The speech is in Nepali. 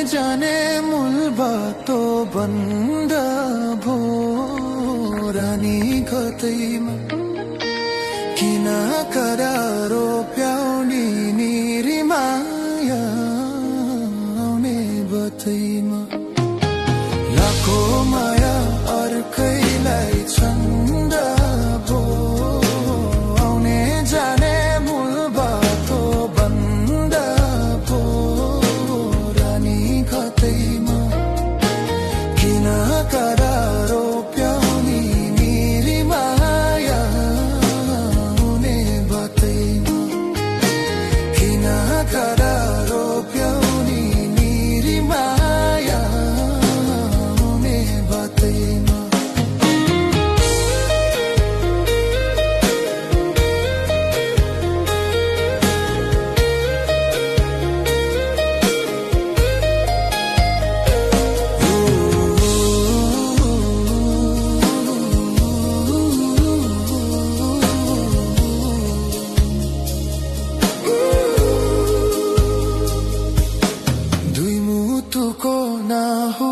जाने मूल बाटो बन्द भो रानी कतैमा किन करारो प्याउने निरी माया आउने बतैमा लाखो माया अर्कैलाई छन्द भो आउने जाने मूल बाटो बन्द भो रानी कतैमा किन करारो प्याउने निरी माया आउने बतैमा किन करारो प्याउने निरी माया आउने बतैमा दुई मुटुको नहो